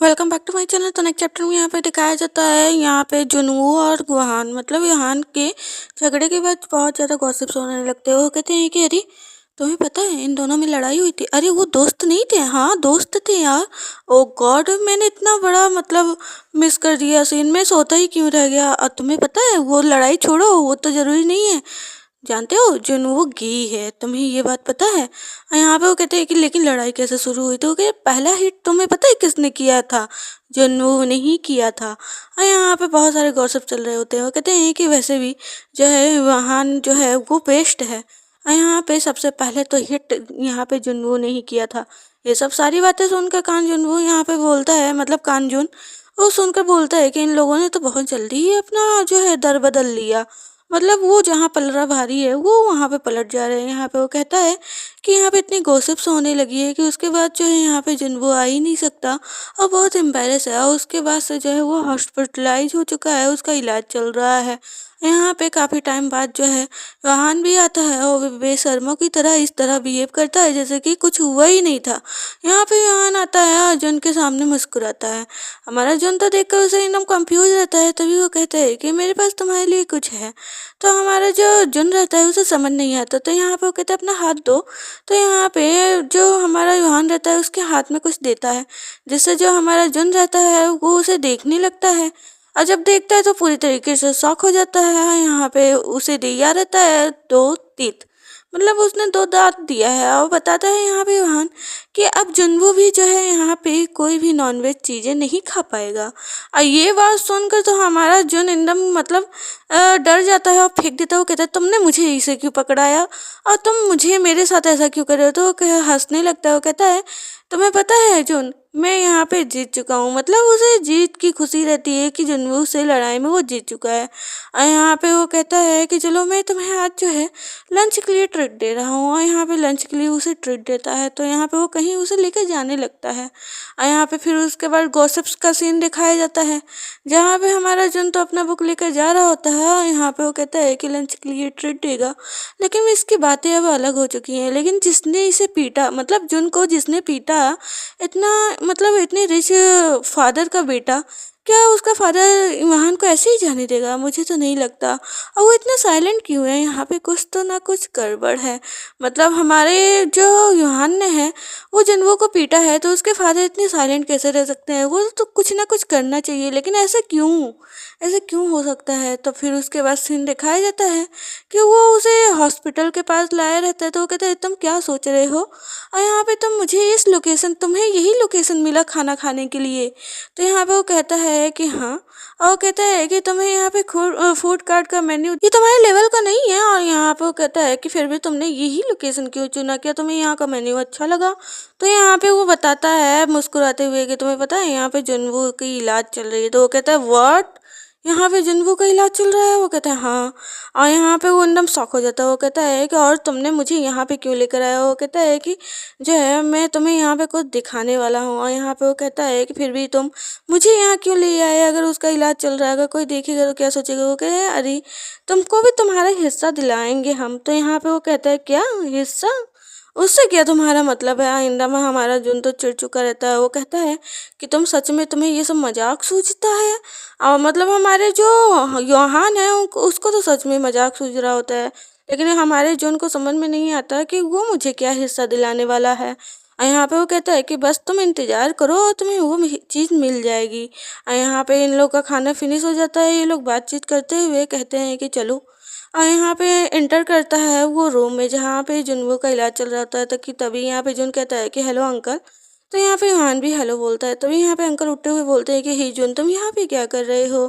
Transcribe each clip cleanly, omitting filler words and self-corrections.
Welcome back to my channel. तो next chapter में यहाँ पे दिखाया जाता है यहाँ पे जुनवू और गुहान मतलब युहान के झगड़े के बाद बहुत ज़्यादा गॉसिप्स होने लगते हैं। वो कहते हैं कि अरे तुम्हें पता है इन दोनों में लड़ाई हुई थी। अरे वो दोस्त नहीं थे? हाँ दोस्त थे यार। ओ गॉड, मैंने इतना बड़ा मतलब मिस कर दिया सीन में, सोता ही क्यों रह गया। और तुम्हें पता है वो लड़ाई छोड़ो, वो तो ज़रूरी नहीं है। जानते हो जुनवू गे है, तुम्हें ये बात पता है? और यहाँ पे वो कहते हैं कि लेकिन लड़ाई कैसे शुरू हुई? तो वो कहते पहला हिट तुम्हें पता है किसने किया था? जुनवू ने ही किया था। और यहाँ पे बहुत सारे गॉसिप चल रहे होते हैं। वो कहते हैं कि वैसे भी जो है वहान जो है वो बेस्ट है। और यहाँ पे सबसे पहले तो हिट यहाँ पे जुनवू ने ही किया था। ये सब सारी बातें सुनकर कान जुनवू यहाँ पे बोलता है, मतलब कानजुन वो सुनकर बोलता है कि इन लोगों ने तो बहुत जल्दी ही अपना जो है दर बदल लिया। मतलब वो जहाँ पलड़ा भारी है वो वहाँ पे पलट जा रहे हैं। यहाँ पे वो कहता है कि यहाँ पे इतनी गॉसिप्स होने लगी है कि उसके बाद जो है यहाँ पे जुनवू आ ही नहीं सकता और बहुत एम्बेरस है। और उसके बाद से जो है वो हॉस्पिटलाइज हो चुका है, उसका इलाज चल रहा है। यहाँ पे काफ़ी टाइम बाद जो है वाहन भी आता है और वो बेशर्मों की तरह इस तरह बिहेव करता है जैसे कि कुछ हुआ ही नहीं था। यहाँ पे वाहन आता है और जन के सामने मुस्कुराता है। हमारा जन तो देखकर उसे एकदम कंफ्यूज रहता है। तभी वो कहता है कि मेरे पास तुम्हारे लिए कुछ है। तो हमारा जो जुन रहता है उसे समझ नहीं आता। तो यहाँ पे वो कहता है अपना हाथ दो। तो यहाँ पे जो हमारा युहान रहता है उसके हाथ में कुछ देता है, जिससे जो हमारा जुन रहता है वो उसे देखने लगता है। और जब देखता है तो पूरी तरीके से शॉक हो जाता है। यहाँ पे उसे दिया रहता है दो तीत, मतलब उसने दो दांत दिया है। और बताता है यहाँ पे युहान कि अब जुनवू भी जो है यहाँ पे कोई भी नॉनवेज चीज़ें नहीं खा पाएगा। और ये बात सुनकर तो हमारा जुन एकदम मतलब डर जाता है और फेंक देता है। वो कहता है तुमने मुझे इसे क्यों पकड़ाया और तुम मुझे मेरे साथ ऐसा क्यों कर रहे हो? तो वो हंसने लगता है। वो कहता है तुम्हें पता है जुन, मैं यहाँ पे जीत चुका हूँ। मतलब उसे जीत की खुशी रहती है कि जुनवू से लड़ाई में वो जीत चुका है। और यहाँ पे वो कहता है कि चलो मैं तुम्हें आज जो है लंच के लिए ट्रीट दे रहा हूँ। और यहाँ पे लंच के लिए उसे ट्रीट देता है। तो यहाँ पे वो कहीं उसे लेकर जाने लगता है। और यहाँ पे फिर उसके बाद गॉसिप्स का सीन दिखाया जाता है, जहाँ पे हमारा जुन तो अपना बुक लेकर जा रहा होता है। और यहाँ पे वो कहता है कि लंच के लिए ट्रीट देगा, लेकिन इसकी बातें अब अलग हो चुकी हैं। लेकिन जिसने इसे पीटा, मतलब जुन को जिसने पीटा, इतना मतलब इतने रिच फादर का बेटा, क्या उसका फादर वाहन को ऐसे ही जाने देगा? मुझे तो नहीं लगता। और वो इतना साइलेंट क्यों है? यहाँ पे कुछ तो ना कुछ गड़बड़ है। मतलब हमारे जो युहान ने है वो जुनवू को पीटा है, तो उसके फादर इतने साइलेंट कैसे रह सकते हैं? वो तो कुछ ना कुछ करना चाहिए, लेकिन ऐसा क्यों? ऐसे क्यों हो सकता है? तो फिर उसके बाद सीन दिखाया जाता है कि वो उसे हॉस्पिटल के पास लाया रहता है। तो वो कहता है तुम क्या सोच रहे हो? और यहाँ पे तुम मुझे इस लोकेशन, तुम्हें यही लोकेशन मिला खाना खाने के लिए? तो यहाँ पे वो कहता है कि हाँ। और वो कहता है कि तुम्हें यहाँ पे फूड कार्ट का मेन्यू ये तुम्हारे लेवल का नहीं है। और यहाँ पे वो कहता है कि फिर भी तुमने यही लोकेशन क्यों चुना? क्या तुम्हें यहाँ का मेन्यू अच्छा लगा? तो यहाँ पे वो बताता है मुस्कुराते हुए कि तुम्हें पता है यहाँ पे जुनवू की इलाज चल रही है। तो वो कहता है व्हाट, यहाँ पे जुनवू का इलाज चल रहा है? वो कहता है हाँ। और यहाँ पे वो एकदम शॉक हो जाता है। वो कहता है कि और तुमने मुझे यहाँ पे क्यों लेकर आया? वो कहता है कि जो है मैं तुम्हें यहाँ पे कुछ दिखाने वाला हूँ। और यहाँ पे वो कहता है कि फिर भी तुम मुझे यहाँ क्यों ले आए? अगर उसका इलाज चल रहा है, अगर कोई देखेगा तो क्या सोचेगा? वो कहता है अरे तुमको भी तुम्हारा हिस्सा दिलाएंगे हम। तो यहाँ पे वो कहता है क्या हिस्सा? उससे क्या तुम्हारा मतलब है? आइंदा में हमारा जुन तो चिढ़ चुका रहता है। वो कहता है कि तुम सच में, तुम्हें ये सब मजाक सूझता है? और मतलब हमारे जो योहान है उसको तो सच में मजाक सूझ रहा होता है, लेकिन हमारे जुन को समझ में नहीं आता कि वो मुझे क्या हिस्सा दिलाने वाला है। और यहाँ पे वो कहता है कि बस तुम इंतज़ार करो और तुम्हें वो चीज़ मिल जाएगी। और यहाँ पे इन लोग का खाना फिनिश हो जाता है। ये लोग बातचीत करते हुए कहते हैं कि चलो। और यहाँ पे एंटर करता है वो रूम में जहाँ पे जुनवू का इलाज चल रहा होता है। तो कि तभी यहाँ पे जुन कहता है कि हेलो अंकल। तो यहाँ पे युहान भी हेलो बोलता है। तभी यहाँ पे अंकल उठते हुए बोलते हैं कि हे जुन, तुम यहाँ पे क्या कर रहे हो?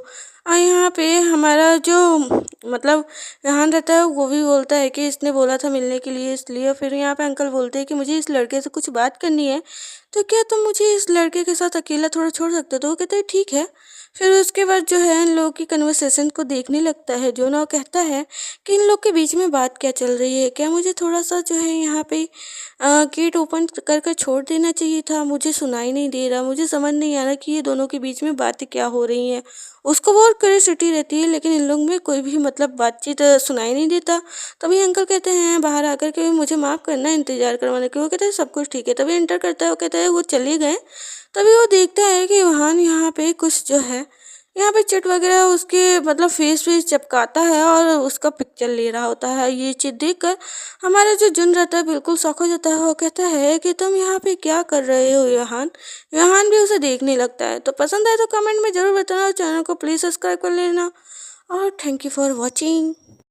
और यहाँ पे हमारा जो मतलब युहान रहता है वो भी बोलता है कि इसने बोला था मिलने के लिए, इसलिए। फिर यहाँ पे अंकल बोलते हैं कि मुझे इस लड़के से कुछ बात करनी है, तो क्या तुम मुझे इस लड़के के साथ अकेला थोड़ा छोड़ सकते हो? तो वो कहते हैं ठीक है। फिर उसके बाद जो है इन लोगों की कन्वर्सेशन को देखने लगता है जो ना, कहता है कि इन लोग के बीच में बात क्या चल रही है? क्या मुझे थोड़ा सा जो है यहाँ पे गेट ओपन कर कर छोड़ देना चाहिए था? मुझे सुनाई नहीं दे रहा, मुझे समझ नहीं आ रहा कि ये दोनों के बीच में बातें क्या हो रही हैं। उसको बहुत क्यूरियोसिटी रहती है, लेकिन इन लोग में कोई भी मतलब बातचीत सुनाई नहीं देता। तभी अंकल कहते हैं बाहर आकर के मुझे माफ़ करना इंतज़ार करवाने के। वो कहते हैं सब कुछ ठीक है। तभी एंटर करता है। वो कहता है वो चले गए। तभी वो देखता है कि वहान यहाँ पे कुछ जो है यहाँ पे चिट वगैरह उसके मतलब फेस वेस चिपकाता है और उसका पिक्चर ले रहा होता है। ये चीज देखकर हमारा जो जुन रहता है बिल्कुल शॉक हो जाता है। वो कहता है कि तुम यहाँ पे क्या कर रहे हो यहान। यहान भी उसे देखने लगता है। तो पसंद आए तो कमेंट में जरूर बताना और चैनल को प्लीज सब्सक्राइब कर लेना। और थैंक यू फॉर वॉचिंग।